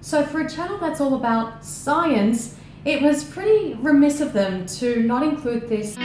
So for a channel that's all about science, it was pretty remiss of them to not include this.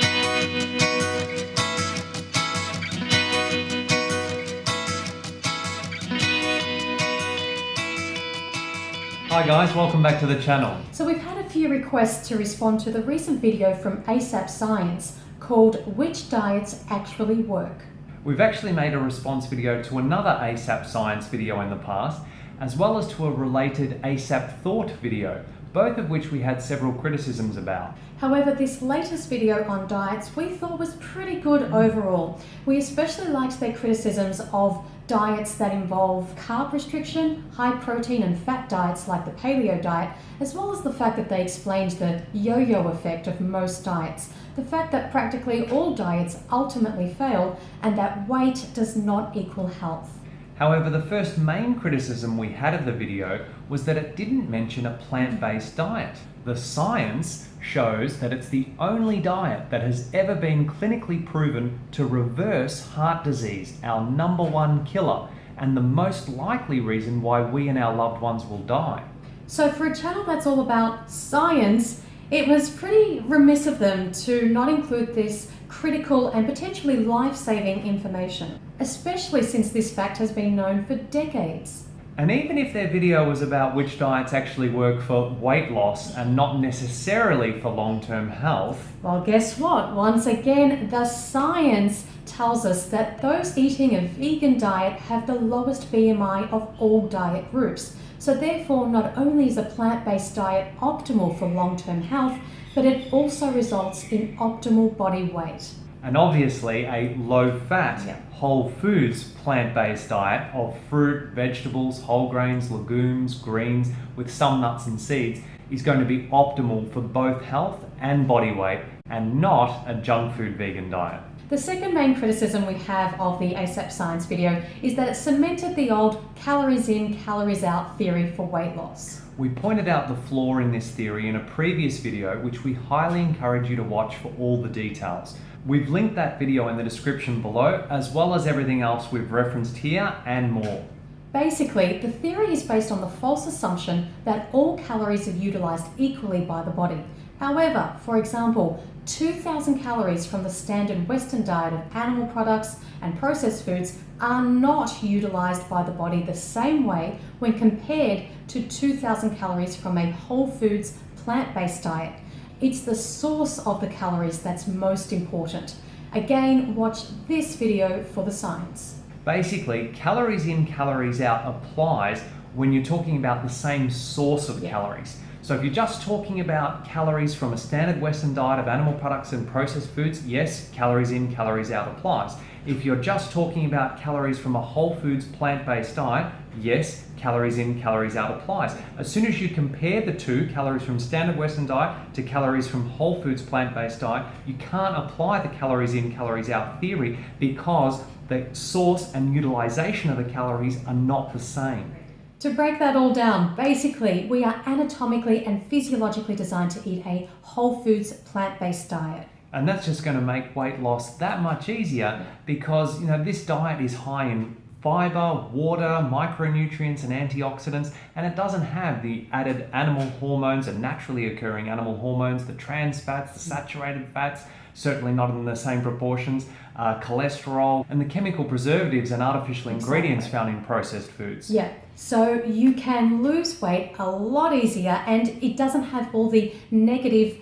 Hi guys, welcome back to the channel. So we've had a few requests to respond to the recent video from AsapSCIENCE called Which Diets Actually Work? We've actually made a response video to another AsapSCIENCE video in the past, as well as to a related ASAP Thought video, both of which we had several criticisms about. However, this latest video on diets we thought was pretty good overall. We especially liked their criticisms of diets that involve carb restriction, high protein and fat diets like the paleo diet, as well as the fact that they explained the yo-yo effect of most diets, the fact that practically all diets ultimately fail, and that weight does not equal health. However, the first main criticism we had of the video was that it didn't mention a plant-based diet. The science shows that it's the only diet that has ever been clinically proven to reverse heart disease, our #1 killer, and the most likely reason why we and our loved ones will die. So for a channel that's all about science, it was pretty remiss of them to not include this critical and potentially life-saving information, especially since this fact has been known for decades. And even if their video was about which diets actually work for weight loss and not necessarily for long-term health, well, guess what? Once again, the science tells us that those eating a vegan diet have the lowest BMI of all diet groups. So therefore, not only is a plant-based diet optimal for long-term health, but it also results in optimal body weight. and obviously a low-fat, whole foods plant-based diet of fruit, vegetables, whole grains, legumes, greens, with some nuts and seeds is going to be optimal for both health and body weight, and not a junk food vegan diet. The second main criticism we have of the AsapSCIENCE video is that it cemented the old calories in, calories out theory for weight loss. We pointed out the flaw in this theory in a previous video, which we highly encourage you to watch for all the details. We've linked that video in the description below, as well as everything else we've referenced here and more. Basically, the theory is based on the false assumption that all calories are utilized equally by the body. However, for example, 2,000 calories from the standard Western diet of animal products and processed foods are not utilized by the body the same way when compared to 2,000 calories from a whole foods plant-based diet. It's the source of the calories that's most important. Again, watch this video for the science. Basically, calories in, calories out applies when you're talking about the same source of calories. So if you're just talking about calories from a standard Western diet of animal products and processed foods, yes, calories in, calories out applies. If you're just talking about calories from a whole foods plant-based diet, yes, calories in, calories out applies. As soon as you compare the two, calories from standard Western diet to calories from whole foods plant-based diet, you can't apply the calories in, calories out theory because the source and utilization of the calories are not the same. To break that all down, basically, we are anatomically and physiologically designed to eat a whole foods plant-based diet. And that's just going to make weight loss that much easier because, this diet is high in fiber, water, micronutrients and antioxidants, and it doesn't have the added animal hormones and naturally occurring animal hormones, the trans fats, the saturated fats, certainly not in the same proportions, cholesterol, and the chemical preservatives and artificial ingredients found in processed foods. Yeah, so you can lose weight a lot easier, and it doesn't have all the negative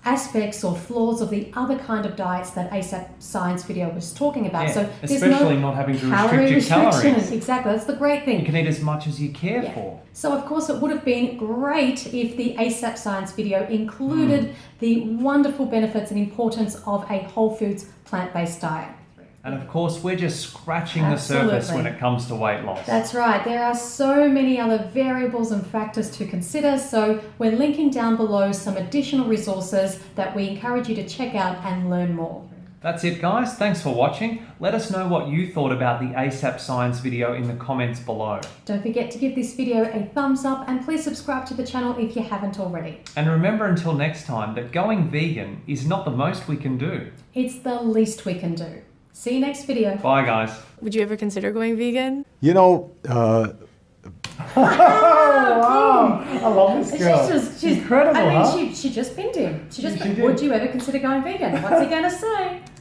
aspects or flaws of the other kind of diets that AsapSCIENCE video was talking about. Yeah, so especially not having to restrict your calories. Exactly, that's the great thing. You can eat as much as you care for. So of course it would have been great if the AsapSCIENCE video included the wonderful benefits and importance of a whole foods plant-based diet. And of course, we're just scratching the surface when it comes to weight loss. That's right. There are so many other variables and factors to consider, so we're linking down below some additional resources that we encourage you to check out and learn more. That's it, guys. Thanks for watching. Let us know what you thought about the AsapSCIENCE video in the comments below. Don't forget to give this video a thumbs up, and please subscribe to the channel if you haven't already. And remember until next time that going vegan is not the most we can do. It's the least we can do. See you next video. Bye, guys. Would you ever consider going vegan? You know, I love this girl. She's incredible, I mean, huh? she just pinned him. She did. Would you ever consider going vegan? What's he going to say?